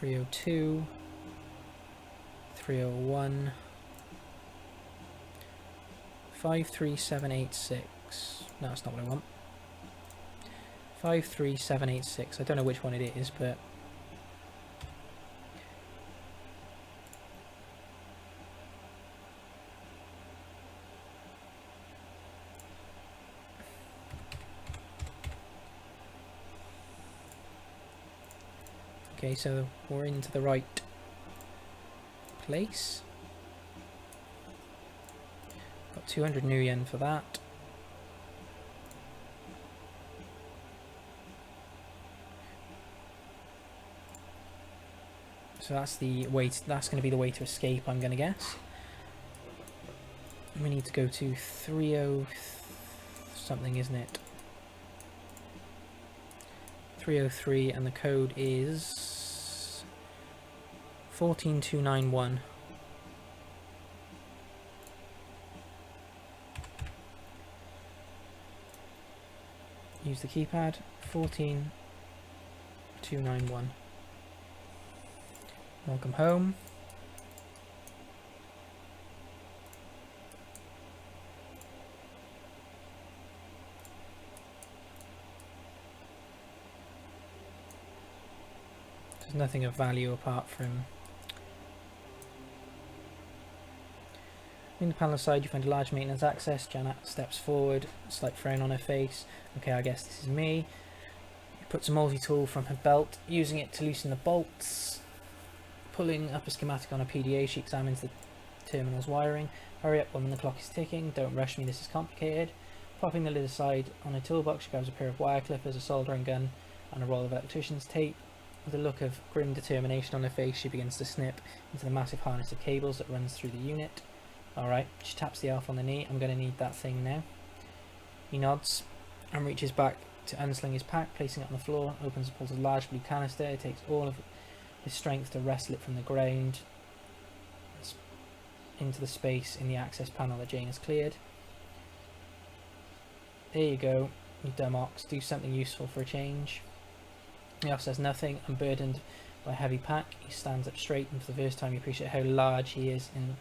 302, 301, 53786. No, that's not what I want. 53786. I don't know which one it is, but okay, so we're into the right place. Got 200 new yen for that. So that's the way. That's going to be the way to escape, I'm going to guess. We need to go to 30 something, isn't it? 303, and the code is 14291. Use the keypad. 14291. Welcome home. There's nothing of value apart from... In the panel side you find a large maintenance access. Janet steps forward, a slight frown on her face. Okay, I guess this is me. She puts a multi-tool from her belt, using it to loosen the bolts. Pulling up a schematic on a PDA, she examines the terminal's wiring. Hurry up, woman, the clock is ticking. Don't rush me, this is complicated. Popping the lid aside on a toolbox, she grabs a pair of wire clippers, a soldering gun, and a roll of electrician's tape. With a look of grim determination on her face, she begins to snip into the massive harness of cables that runs through the unit. Alright, she taps the elf on the knee. I'm going to need that thing now. He nods and reaches back to unsling his pack, placing it on the floor, opens and pulls a large blue canister. It takes all of his strength to wrestle it from the ground into the space in the access panel that Jane has cleared. There you go, you dumb ox, do something useful for a change. The elf says nothing, unburdened by a heavy pack. He stands up straight, and for the first time you appreciate how large he is and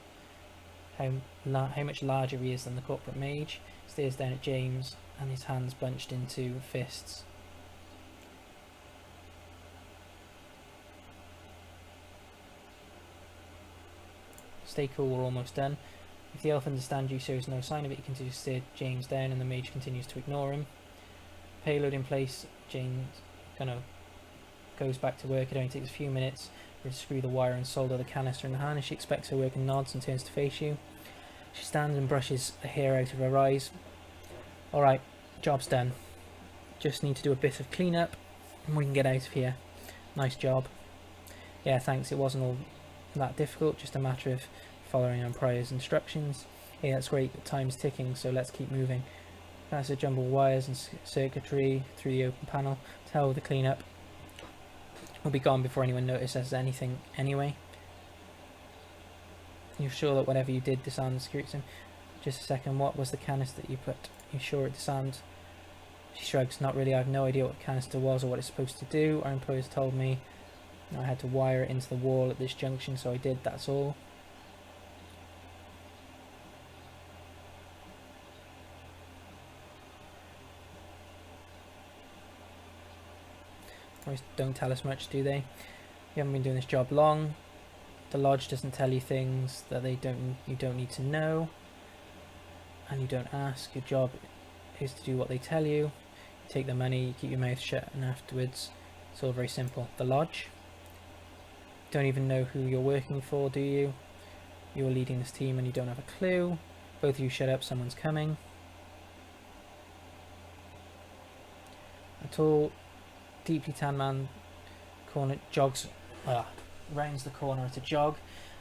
how much larger he is than the corporate mage. He stares down at James and his hands bunched into fists. Stay cool, we're almost done. If the elf understands you, shows no sign of it, he continues to stare James down and the mage continues to ignore him. Payload in place, James goes back to work. It only takes a few minutes to screw the wire and solder the canister in the harness. She expects her work and nods and turns to face you. She stands and brushes the hair out of her eyes. Alright, job's done. Just need to do a bit of cleanup and we can get out of here. Nice job. Yeah, thanks, it wasn't all that difficult, just a matter of following on Prior's instructions. Yeah, that's great, but time's ticking, so let's keep moving. That's the jumbled wires and circuitry through the open panel. To hell with the cleanup. We'll be gone before anyone notices anything anyway. You're sure that whatever you did disarmed the security system? Just a second, what was the canister that you put? You sure it disarmed? She shrugs. Not really, I have no idea what the canister was or what it's supposed to do. Our employers told me I had to wire it into the wall at this junction, so I did, that's all. Boys don't tell us much, do they? You haven't been doing this job long. The lodge doesn't tell you things that you don't need to know, and you don't ask. Your job is to do what they tell you. You take the money, you keep your mouth shut, and afterwards it's all very simple. The lodge? You don't even know who you're working for, do you? You're leading this team and you don't have a clue. Both of you shut up, someone's coming. A tall, deeply tanned man rounds the corner at a jog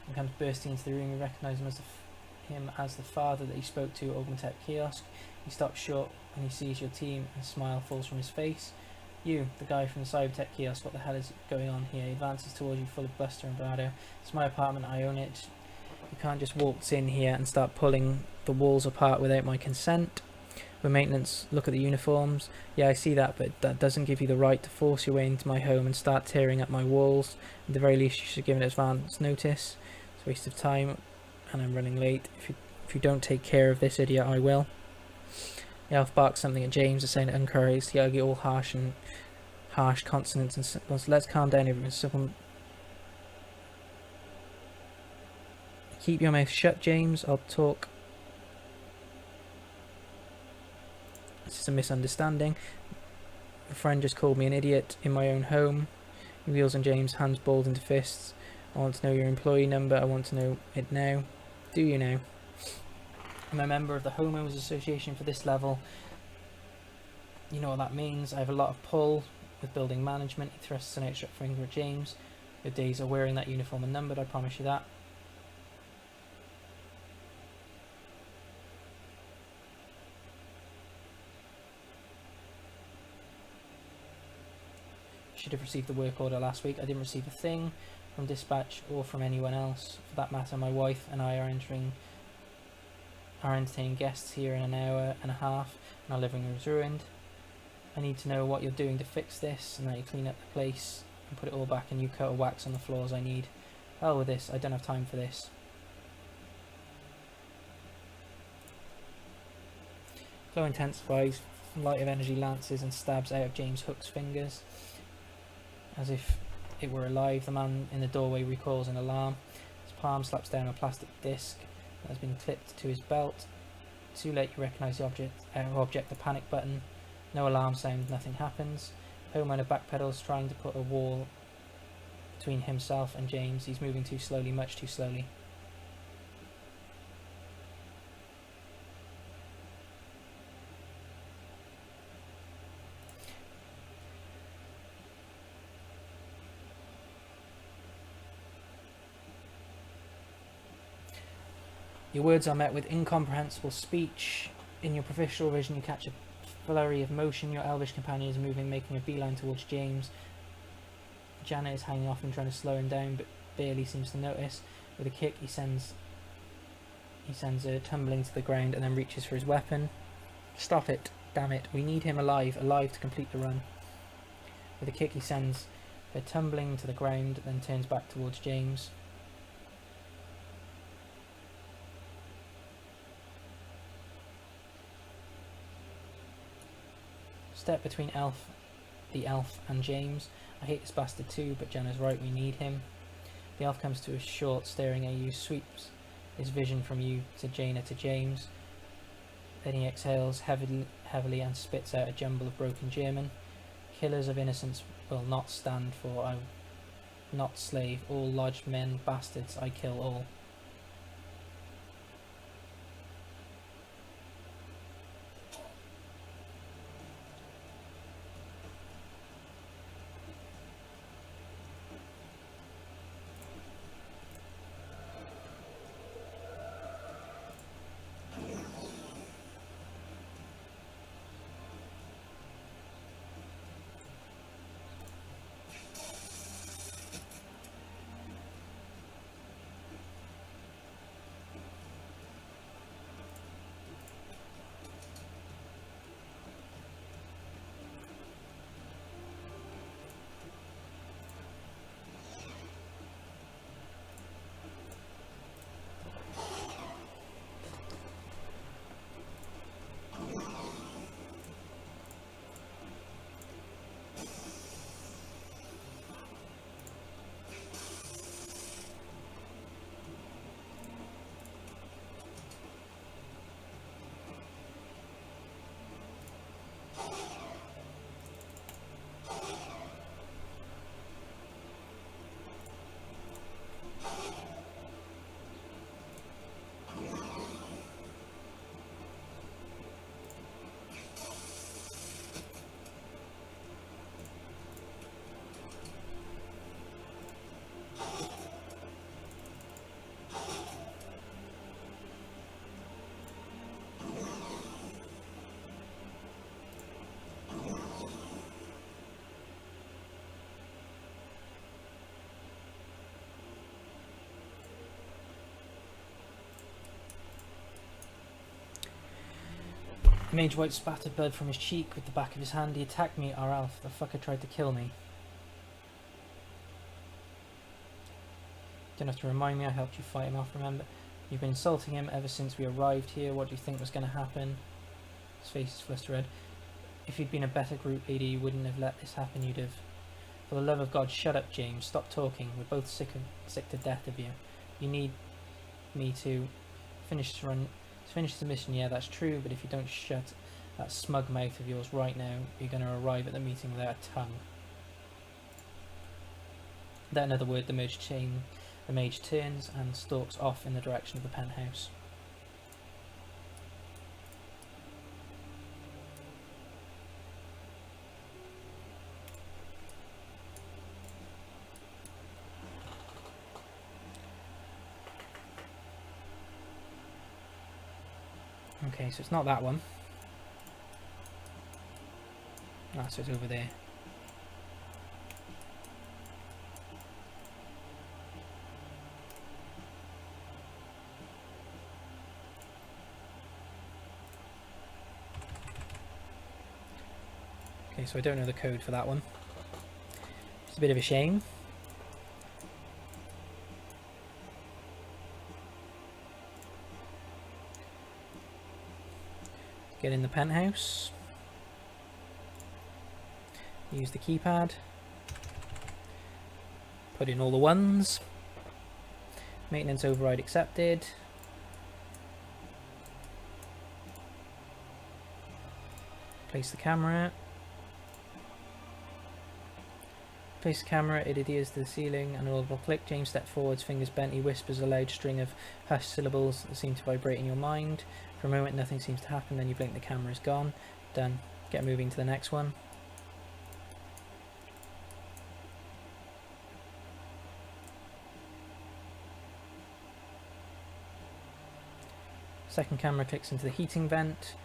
and comes bursting into the room. You recognise him as the father that he spoke to at Augmented Kiosk. He stops short and he sees your team, and a smile falls from his face. You, the guy from the Cybertech kiosk, what the hell is going on here? He advances towards you full of bluster and bravado. It's my apartment, I own it. You can't just waltz in here and start pulling the walls apart without my consent. With maintenance, look at the uniforms. Yeah, I see that, but that doesn't give you the right to force your way into my home and start tearing up my walls. At the very least, you should give it advance notice. It's a waste of time, and I'm running late. If you don't take care of this idiot, I will. The elf barks something at James, saying it encourages the ugly, all harsh consonants and symbols. Let's calm down, everyone. Keep your mouth shut, James. I'll talk. It's just a misunderstanding. A friend just called me an idiot in my own home. He wheels on James, hands balled into fists. I want to know your employee number. I want to know it now. Do you now? I'm a member of the Homeowners Association for this level. You know what that means. I have a lot of pull with building management. He thrusts an extra finger at James. Your days are wearing that uniform and numbered, I promise you that. Should have received the work order last week. I didn't receive a thing from dispatch or from anyone else. For that matter, my wife and I are entertaining guests here in an hour and a half, and our living room is ruined. I need to know what you're doing to fix this, and that you clean up the place and put it all back, and you coat of wax on the floors I need. Hell with this, I don't have time for this. Flow intensifies, light of energy lances and stabs out of James Hook's fingers. As if it were alive, the man in the doorway recoils an alarm. His palm slaps down a plastic disc that has been clipped to his belt. Too late, you recognise the object, the panic button. No alarm sound, nothing happens. Homeowner backpedals, trying to put a wall between himself and James. He's moving too slowly, much too slowly. Your words are met with incomprehensible speech. In your professional vision, you catch a flurry of motion. Your elvish companion is moving, making a beeline towards James. Janet is hanging off and trying to slow him down, but barely seems to notice. With a kick, he sends her tumbling to the ground and then reaches for his weapon. Stop it, damn it. We need him alive to complete the run. With a kick, he sends her tumbling to the ground, then turns back towards James. Step between the elf and James. I hate this bastard too, but Janna's right, we need him. The elf comes to a short, staring at you, sweeps his vision from you to Jaina to James. Then he exhales heavily and spits out a jumble of broken German. Killers of innocents will not stand for, I not slave. All lodged men, bastards, I kill all. Mage White spattered blood from his cheek with the back of his hand. He attacked me, our Alf. The fucker tried to kill me. Don't have to remind me, I helped you fight him off, remember? You've been insulting him ever since we arrived here. What do you think was going to happen? His face is flustered red. If you'd been a better group leader, you wouldn't have let this happen, you'd have... For the love of God, shut up, James. Stop talking. We're both sick to death of you. You need me to finish the mission, yeah, that's true, but if you don't shut that smug mouth of yours right now, you're going to arrive at the meeting without a tongue. Without another word, the mage turns and stalks off in the direction of the penthouse. Okay, so it's not that one. Ah, so it's over there. Okay, so I don't know the code for that one. It's a bit of a shame. Get in the penthouse. Use the keypad. Put in all the ones. Maintenance override accepted. Place the camera. Place the camera, it adheres to the ceiling, an audible click. James steps forwards, fingers bent. He whispers a loud string of hushed syllables that seem to vibrate in your mind. For a moment, nothing seems to happen, then you blink, the camera is gone. Done. Get moving to the next one. Second camera clicks into the heating vent.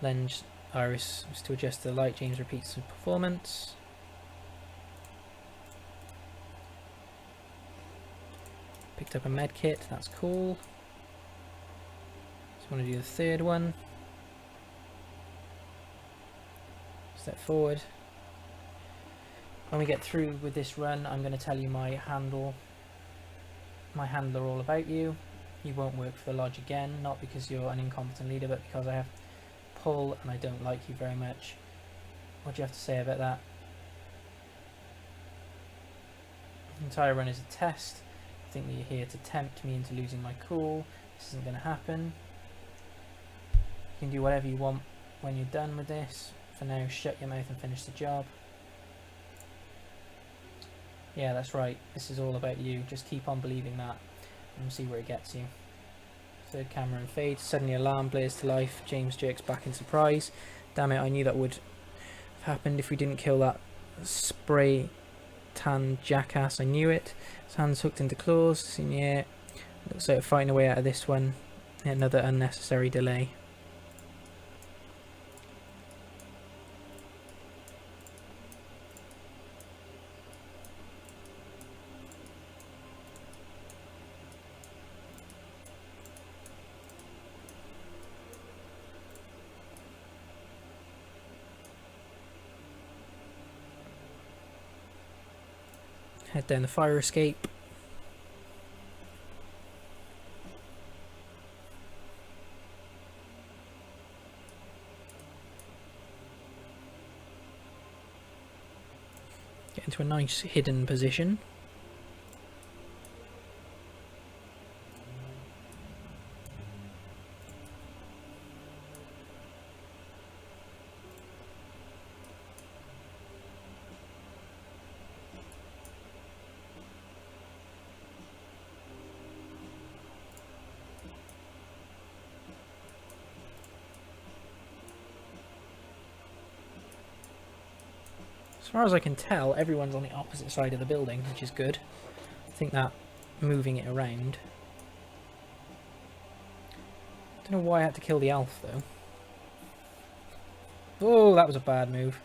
Lens iris is to adjust the light. James repeats the performance. Picked up a med kit, that's cool. Just want to do the third one. Step forward. When we get through with this run, I'm going to tell you my handler all about you. You won't work for the lodge again, not because you're an incompetent leader, but because I have pull and I don't like you very much. What do you have to say about that? The entire run is a test. I think that you're here to tempt me into losing my cool. This isn't going to happen. You can do whatever you want when you're done with this. For now, shut your mouth and finish the job. Yeah, that's right. This is all about you. Just keep on believing that and see where it gets you. Third camera and fade. Suddenly alarm blares to life. James jerks back in surprise. Damn it, I knew that would have happened if we didn't kill that spray tan jackass. I knew it. His hands hooked into claws. Yeah, looks like we're fighting a way out of this one. Another unnecessary delay. Head down the fire escape. Get into a nice hidden position. As far as I can tell, everyone's on the opposite side of the building, which is good. I think that moving it around. Don't know why I had to kill the elf though. Oh, that was a bad move.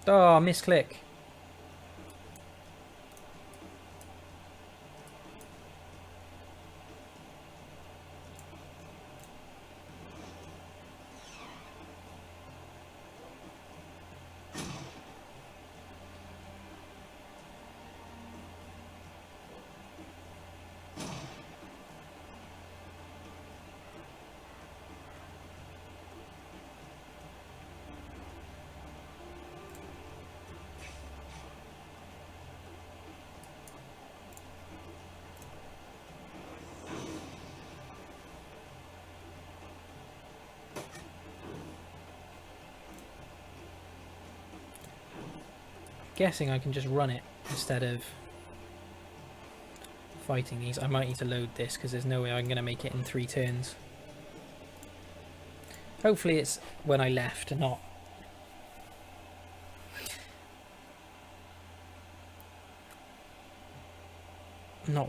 Oh, misclick. guessing I can just run it instead of fighting these. I might need to load this because there's no way I'm going to make it in 3 turns. Hopefully it's when I left and not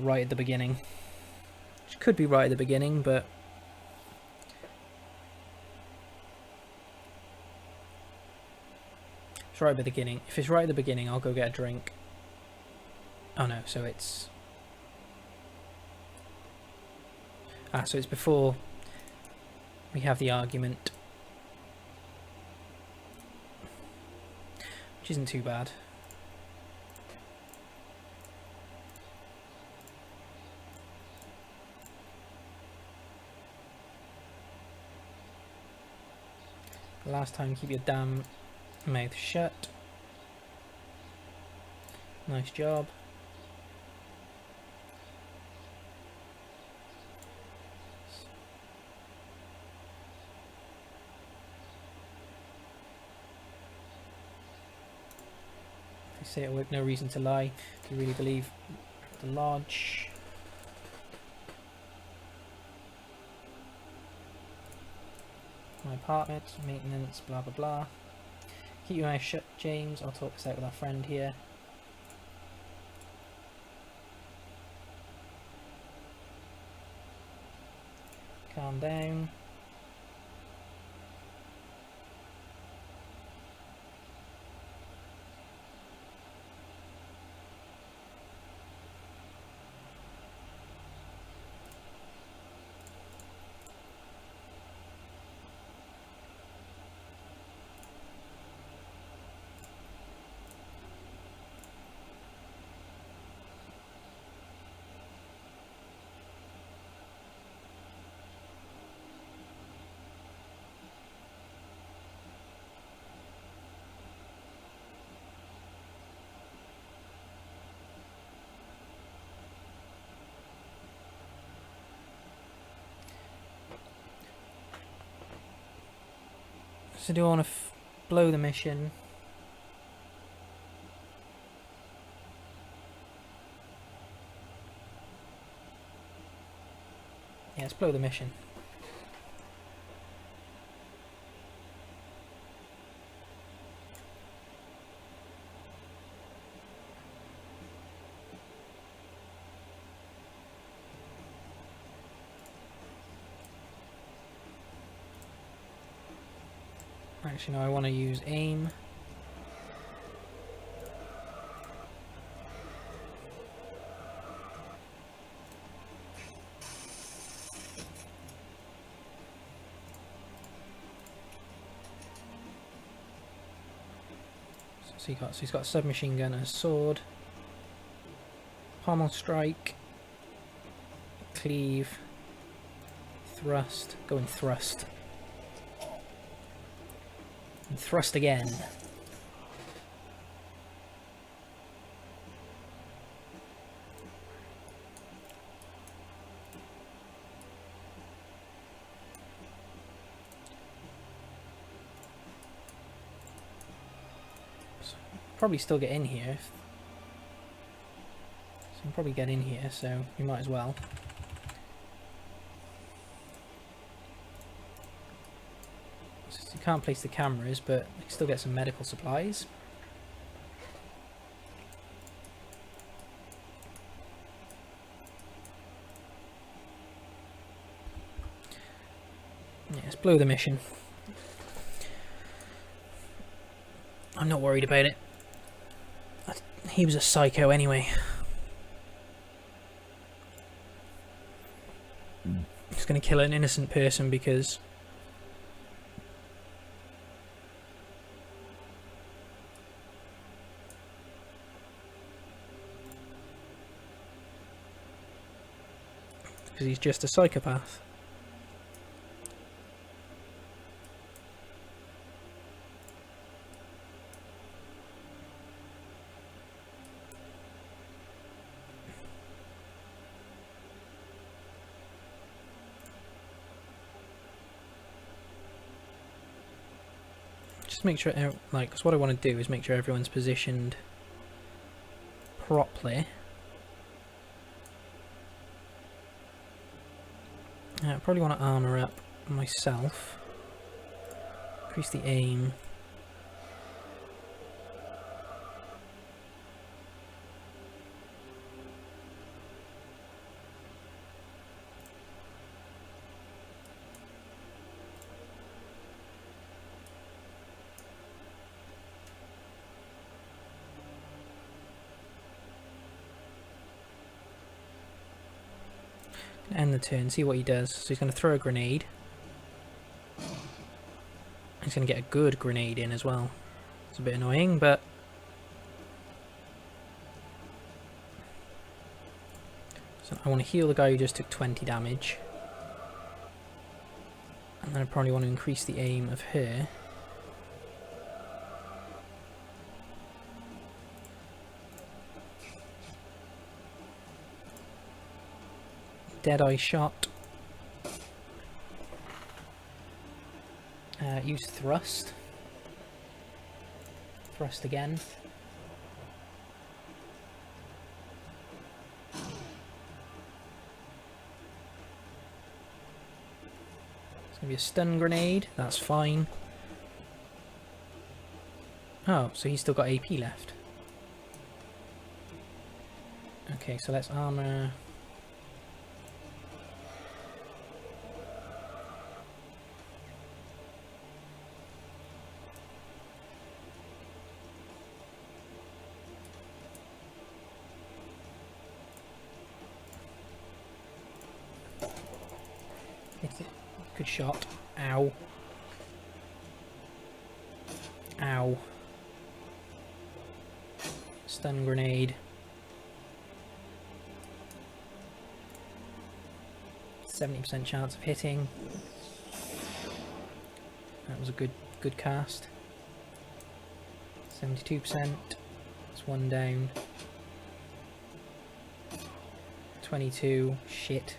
right at the beginning. Which could be right at the beginning, but it's right at the beginning. If it's right at the beginning, I'll go get a drink. Oh no, so it's... so it's before we have the argument. Which isn't too bad. Last time, keep your damn mouth shut. Nice job. They say it worked, no reason to lie. Do you really believe the lodge? My apartment, maintenance, blah blah blah. Keep your mouth shut, James. I'll talk this out with our friend here. Calm down. So do I want to blow the mission? Yeah, let's blow the mission. Actually, no, I want to use aim. So he's got a submachine gun and a sword. Pommel strike. Cleave. Thrust. Go and thrust. And thrust again. So probably still get in here. So can probably get in here, so we might as well. You can't place the cameras, but you can still get some medical supplies. Yeah, let's blow the mission. I'm not worried about it. He was a psycho anyway. He's going to kill an innocent person because he's just a psychopath. Just make sure, like, because what I want to do is make sure everyone's positioned properly. I probably want to armour up myself. Increase the aim. End the turn, see what he does. So he's going to throw a grenade. He's going to get a good grenade in as well. It's a bit annoying, but... So I want to heal the guy who just took 20 damage. And then I probably want to increase the aim of her. Deadeye shot. Use thrust. Thrust again. It's going to be a stun grenade. That's fine. Oh, so he's still got AP left. Okay, so let's armor... Good shot. Ow. Ow. Stun grenade. 70% chance of hitting. That was a good cast. 72%. That's one down. 22. Shit.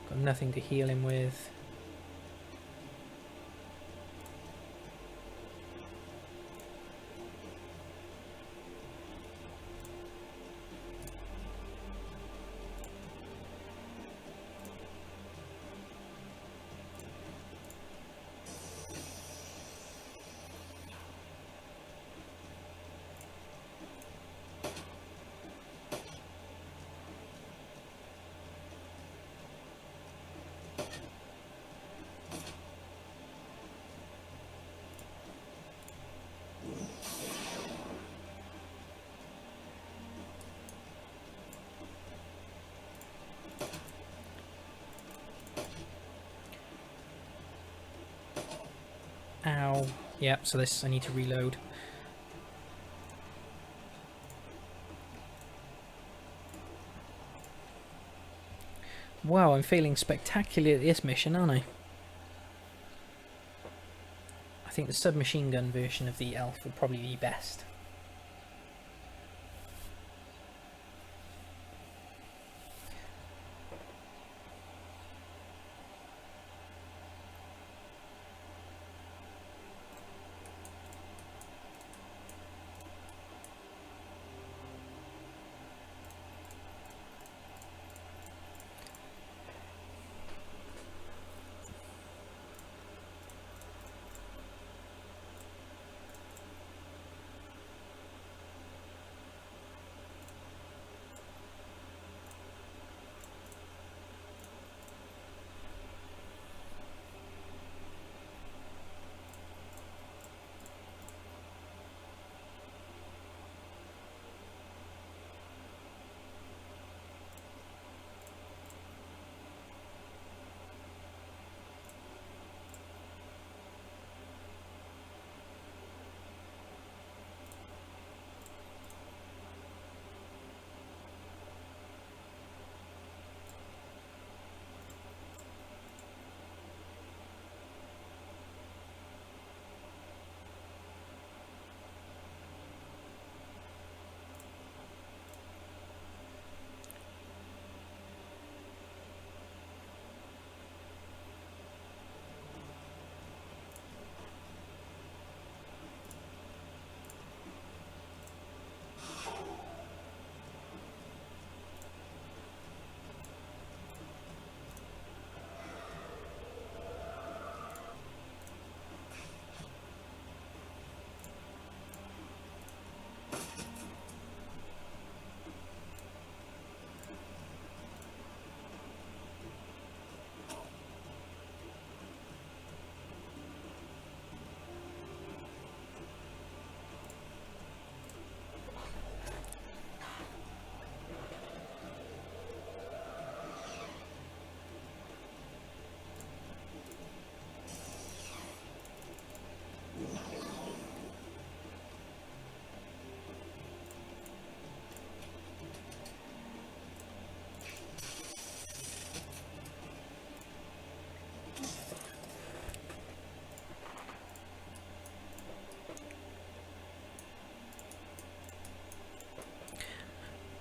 Got nothing to heal him with. Ow. Yep, so this, I need to reload. Wow, I'm failing spectacularly at this mission, aren't I? I think the submachine gun version of the elf would probably be best.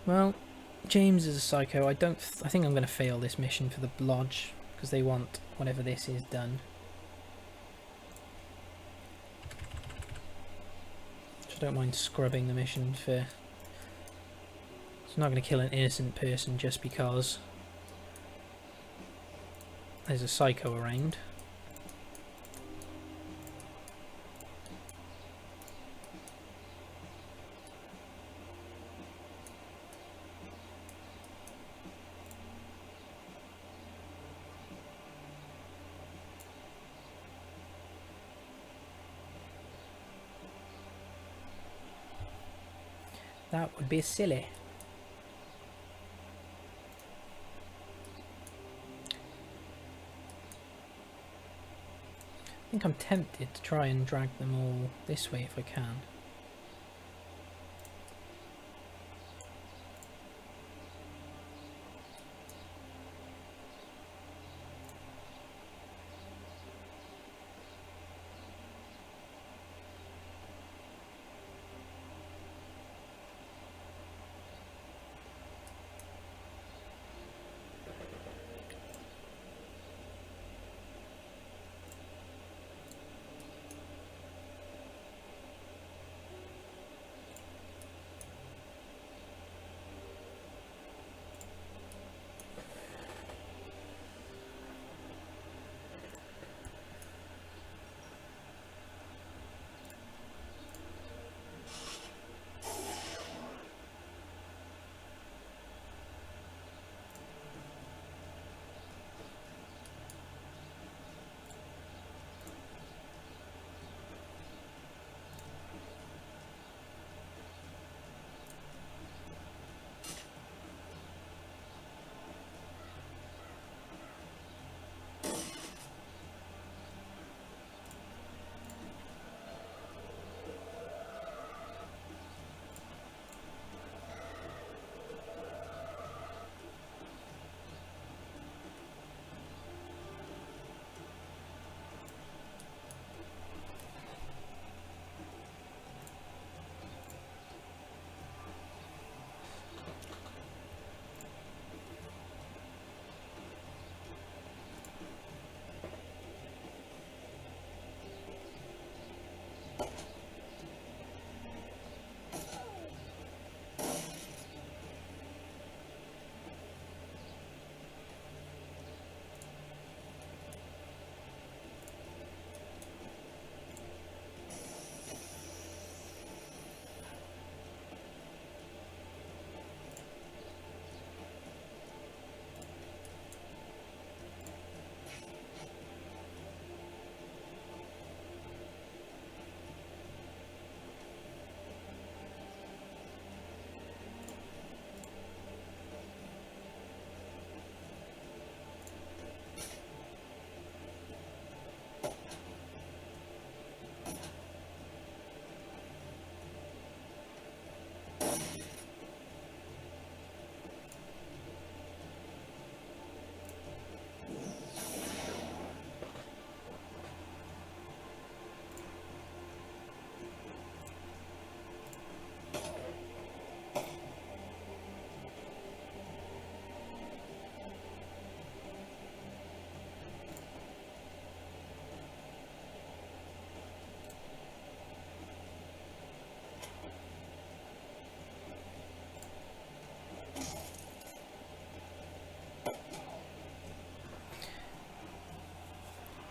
Well, James is a psycho. I think I'm going to fail this mission for the lodge because they want whatever this is done. So I don't mind scrubbing the mission for. It's not going to kill an innocent person just because there's a psycho around. That would be silly. I think I'm tempted to try and drag them all this way if I can.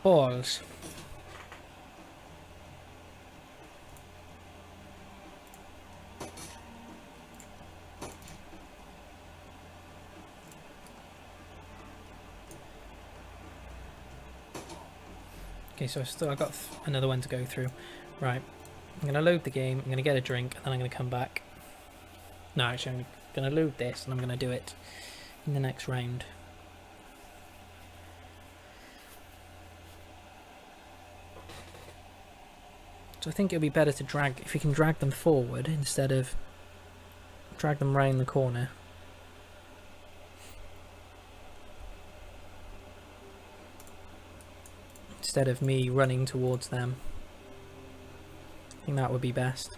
Balls. Okay, so I've got another one to go through. Right, I'm going to load the game, I'm going to get a drink, and then I'm going to come back. No, actually, I'm going to load this, and I'm going to do it in the next round. So I think it'll be better to drag, if you can drag them forward instead of drag them round the corner. Instead of me running towards them. I think that would be best.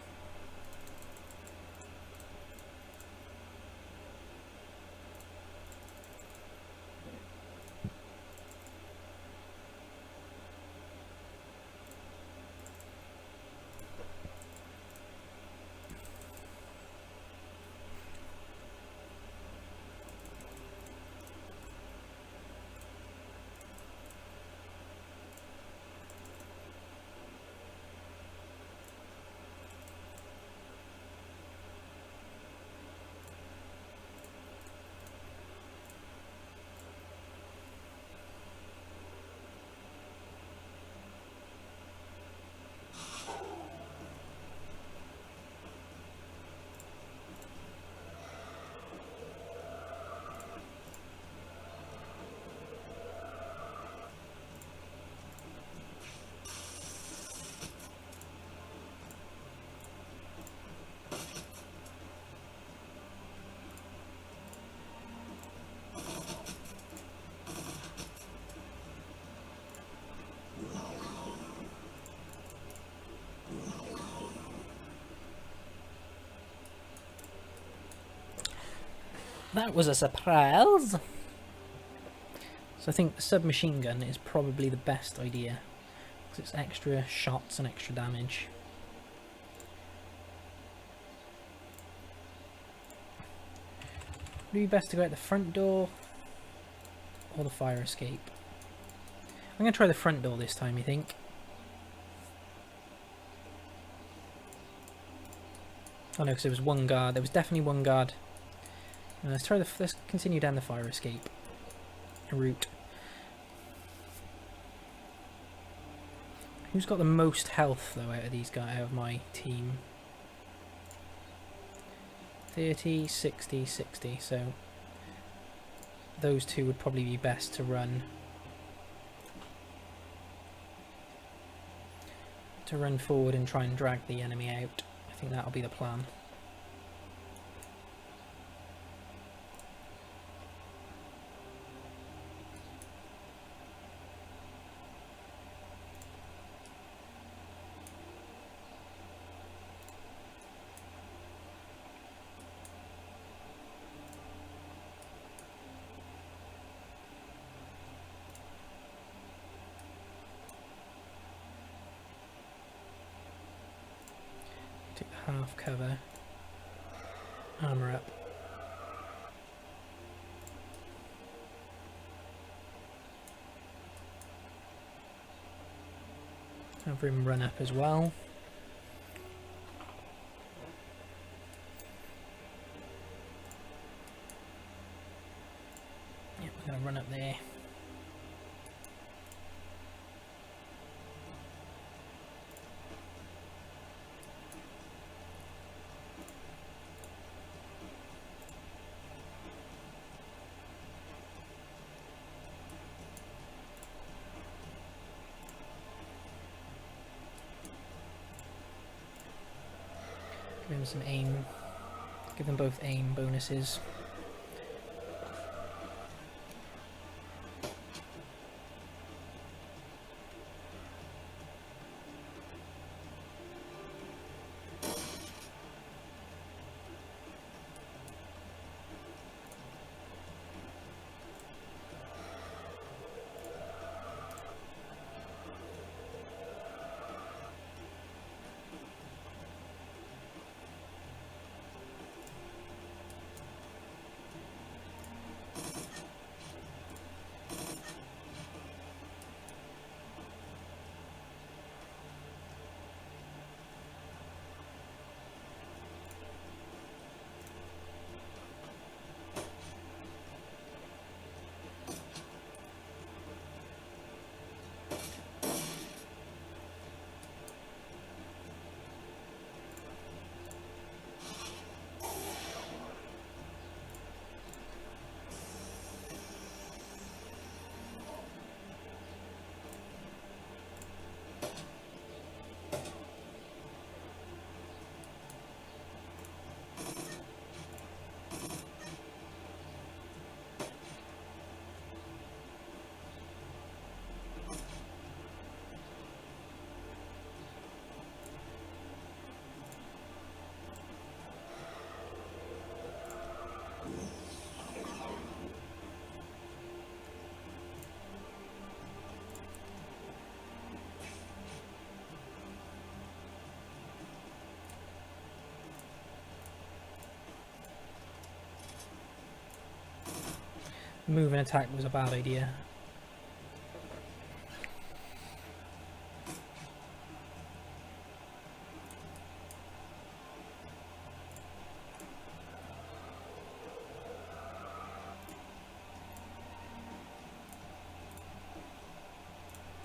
That was a surprise! So I think the submachine gun is probably the best idea, because it's extra shots and extra damage. Would it be best to go out the front door or the fire escape? I'm going to try the front door this time, you think? Oh no, because there was one guard. There was definitely one guard. Let's continue down the fire escape route. Who's got the most health though out of these guys, out of my team? 30, 60, 60. So those two would probably be best to run. To run forward and try and drag the enemy out. I think that'll be the plan. Take the half cover. Armour up. Have him run up as well. Yep, we're going to run up there. Give them some aim. Give them both aim bonuses. Move and attack was a bad idea.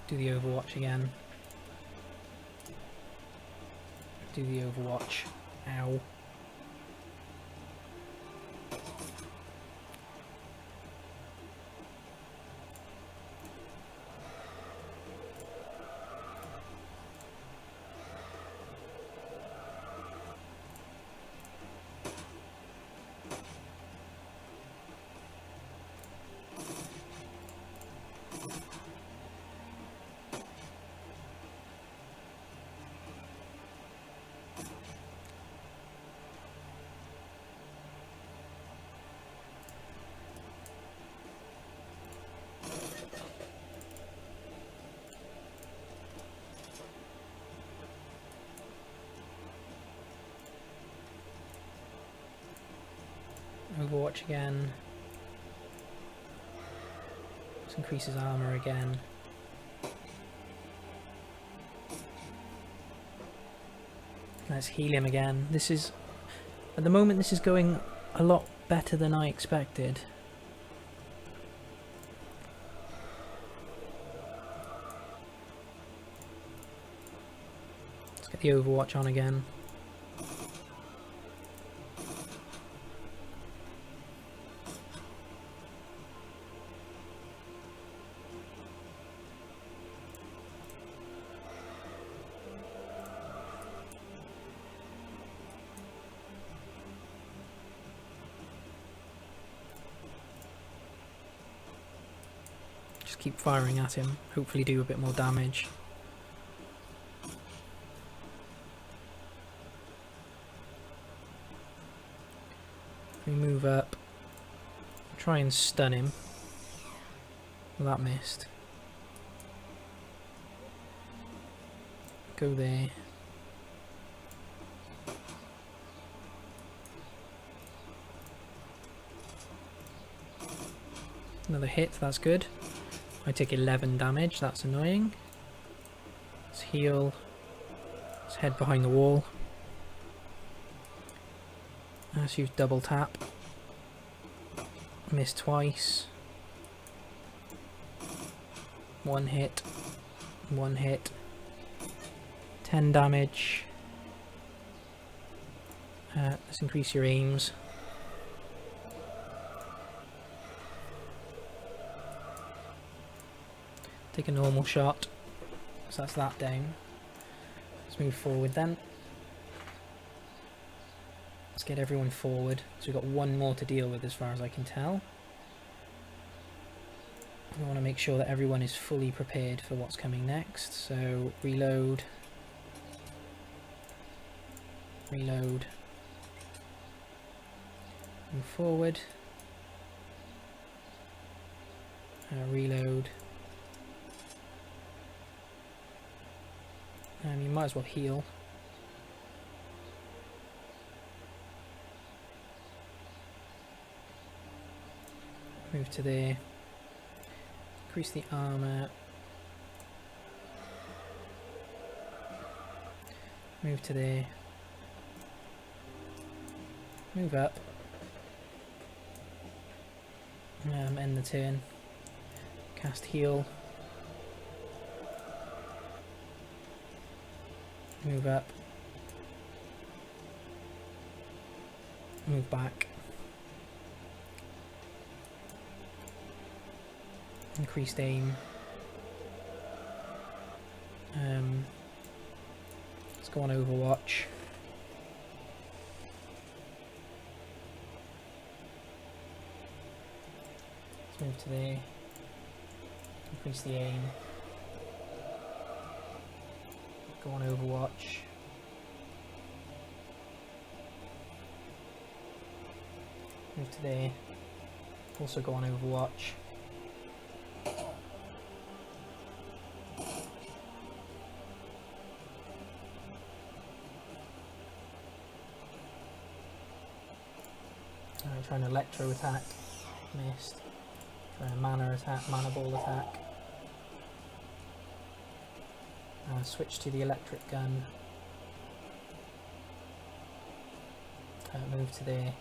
Do the Overwatch again. Do the Overwatch. Ow. Overwatch again. Let's increase his armor again. Let's heal him again. This is, at the moment, this is going a lot better than I expected. Let's get the Overwatch on again. Just keep firing at him, hopefully do a bit more damage. We move up, try and stun him. Well, that missed. Go there. Another hit, that's good. I take 11 damage, that's annoying. Let's heal. Let's head behind the wall. Let's use double tap. Miss twice. One hit. One hit. 10 damage. Let's increase your aims. Take a normal shot. So that's that down. Let's move forward then. Let's get everyone forward. So we've got one more to deal with as far as I can tell. We want to make sure that everyone is fully prepared for what's coming next. So reload. Reload. Move forward. Reload. You might as well heal. Move to there. Increase the armor. Move to there. Move up. End the turn. Cast heal. Move up. Move back. Increased aim. Let's go on Overwatch. Let's move to there. Increase the aim. Go on Overwatch. Move to there. Also go on Overwatch. Try an electro attack. Missed. Try a mana attack, mana ball attack. Switch to the electric gun. Move to there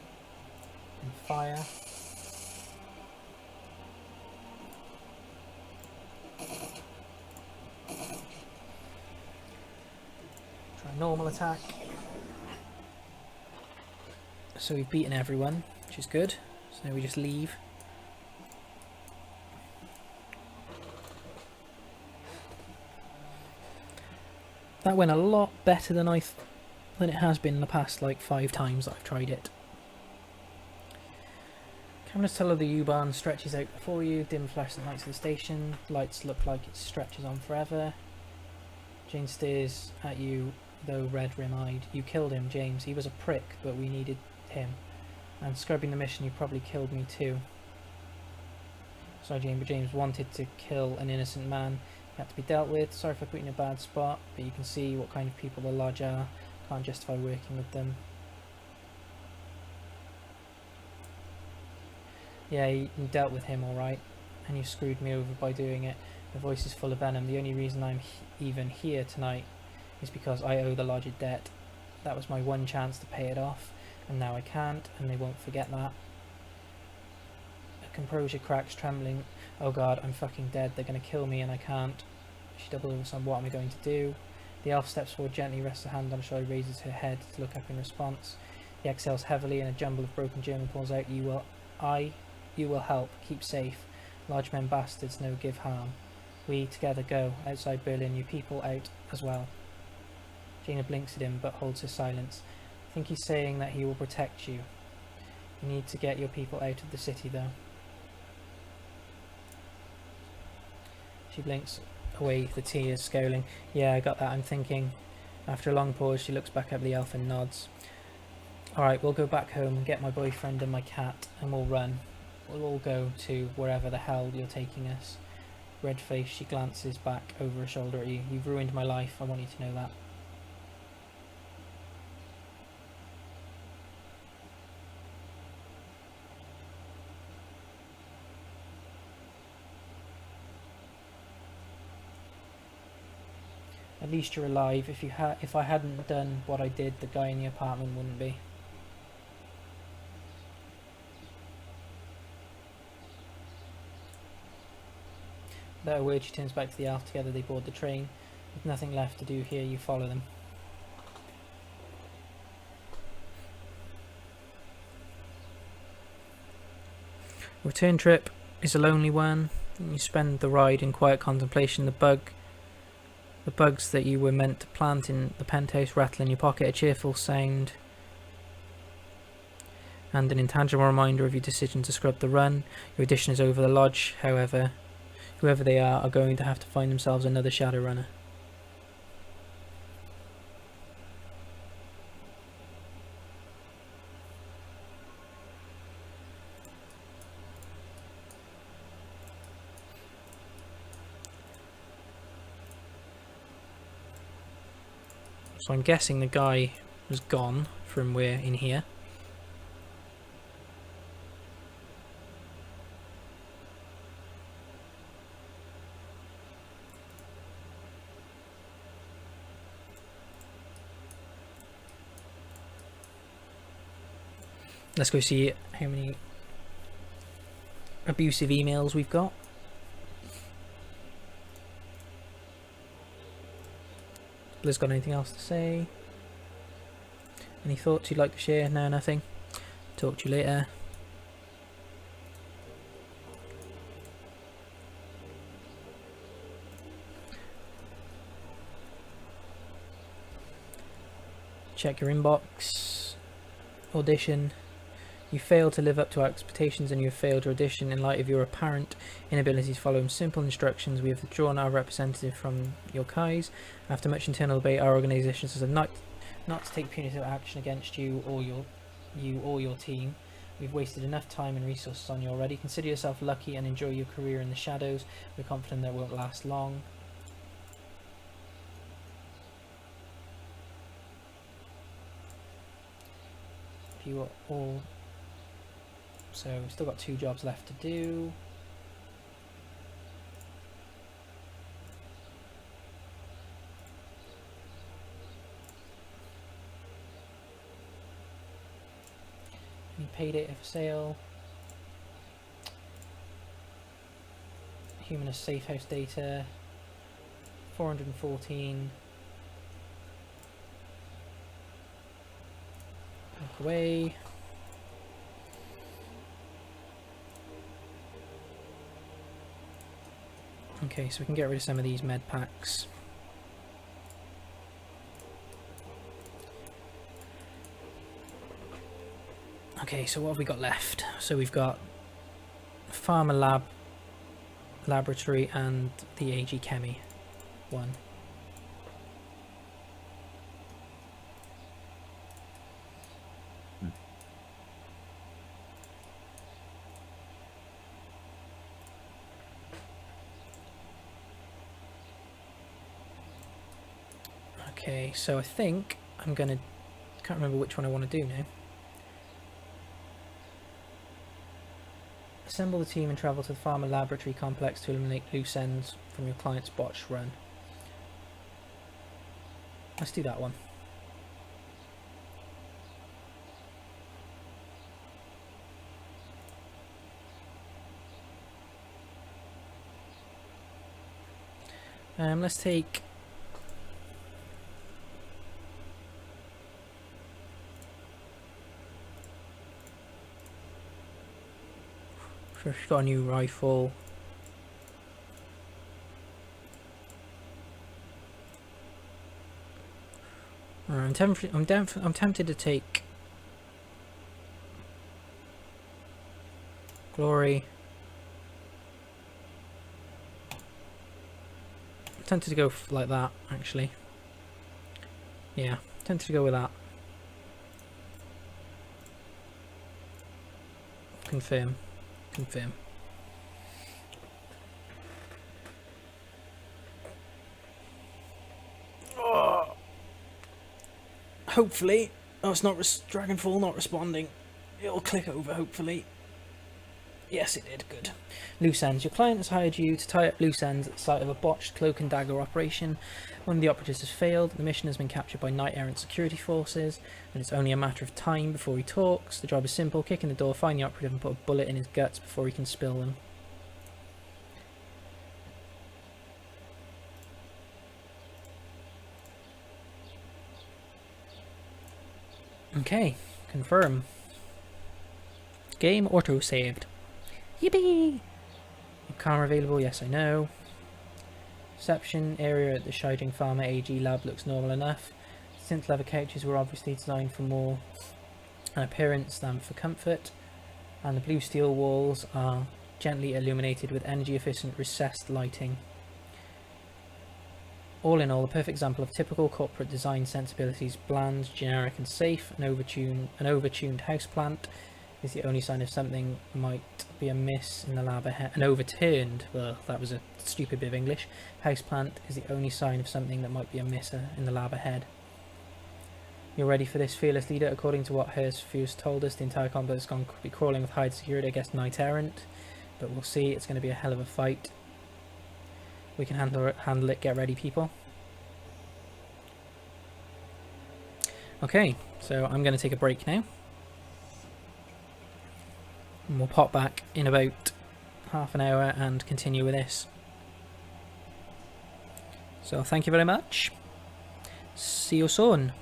and fire. Try normal attack. So we've beaten everyone, which is good. So now we just leave. That went a lot better than than it has been in the past, like 5 times that I've tried it. Cameras tell her the U-Bahn stretches out before you. Dim fluorescent lights of the station. Lights look like it stretches on forever. Jane stares at you, though red rim-eyed. You killed him, James. He was a prick, but we needed him. And scrubbing the mission, you probably killed me too. Sorry, Jane, but James wanted to kill an innocent man. Had to be dealt with. Sorry for putting you in a bad spot, but you can see what kind of people the Lodge are. Can't justify working with them. Yeah, you dealt with him alright, and you screwed me over by doing it. The voice is full of venom. The only reason I'm even here tonight is because I owe the lodge a debt. That was my one chance to pay it off, and now I can't, and they won't forget that. Her composure cracks, trembling. Oh god, I'm fucking dead. They're gonna kill me, and I can't. She doubles on what am I going to do. The elf steps forward, gently rests her hand on her shoulder, raises her head to look up in response. He exhales heavily, and a jumble of broken German calls out, You will help. Keep safe. Large men bastards, no give harm. We together go. Outside Berlin, you people out as well. Jaina blinks at him, but holds her silence. I think he's saying that he will protect you. You need to get your people out of the city, though. She blinks away the tears, scowling. Yeah, I got that, I'm thinking. After a long pause, she looks back at the elf and nods. Alright, we'll go back home and get my boyfriend and my cat, and we'll run. We'll all go to wherever the hell you're taking us. Red-faced, she glances back over her shoulder at you. You've ruined my life, I want you to know that. At least you're alive. If I hadn't done what I did, the guy in the apartment wouldn't be. Without a word, she turns back to the elf. Together they board the train. With nothing left to do here, you follow them. Return trip is a lonely one. You spend the ride in quiet contemplation. The bugs that you were meant to plant in the penthouse rattle in your pocket, a cheerful sound and an intangible reminder of your decision to scrub the run. Your addition is over. The lodge, however, whoever they are going to have to find themselves another Shadowrunner. So I'm guessing the guy was gone from where in here. Let's go see how many abusive emails we've got. Liz got anything else to say? Any thoughts you'd like to share? No, nothing. Talk to you later. Check your inbox. Audition. You failed to live up to our expectations and you have failed your audition. In light of your apparent inability to follow simple instructions, we have withdrawn our representative from your Kais. After much internal debate, our organisation has not to take punitive action against you or your team. We've wasted enough time and resources on you already. Consider yourself lucky and enjoy your career in the shadows. We're confident that it won't last long. If you are all... So we've still got 2 jobs left to do. Any pay data for sale. Humanist safe house data. 414. Walk away. Okay, so we can get rid of some of these med packs. Okay, so what have we got left? So we've got Pharma Laboratory and the AG Chemi one. Okay, so I think I'm gonna... can't remember which one I want to do now. assemble the team and travel to the Pharma Laboratory Complex to eliminate loose ends from your client's botched run. Let's do that one. Let's take... She's got a new rifle. I'm tempted to take Glory. I'm tempted to go like that, actually. Yeah, tempted to go with that. Confirm. Confirm. Oh. Hopefully, it's not Dragonfall not responding. It'll click over, hopefully. Yes, it did. Good. Loose ends. Your client has hired you to tie up loose ends at the site of a botched cloak and dagger operation. One of the operatives has failed. The mission has been captured by knight-errant security forces, and it's only a matter of time before he talks. The job is simple: kick in the door, find the operative, and put a bullet in his guts before he can spill them. Okay, confirm. Game auto-saved. Yippee! Camera available, yes I know. Reception area at the Shadowrun Pharma AG lab looks normal enough. Synth leather couches were obviously designed for more appearance than for comfort, and the blue steel walls are gently illuminated with energy efficient recessed lighting. All in all, a perfect example of typical corporate design sensibilities: bland, generic and safe. An overtuned houseplant is the only sign of something might be amiss in the lab ahead. An overturned, well, that was a stupid bit of English. Houseplant is the only sign of something that might be amiss in the lab ahead. You're ready for this, fearless leader? According to what Hirschfuse told us, the entire complex is going to be crawling with high security against knight-errant, but we'll see. It's going to be a hell of a fight. We can handle it. Get ready, people. Okay, so I'm going to take a break now. And we'll pop back in about half an hour and continue with this. So thank you very much. See you soon.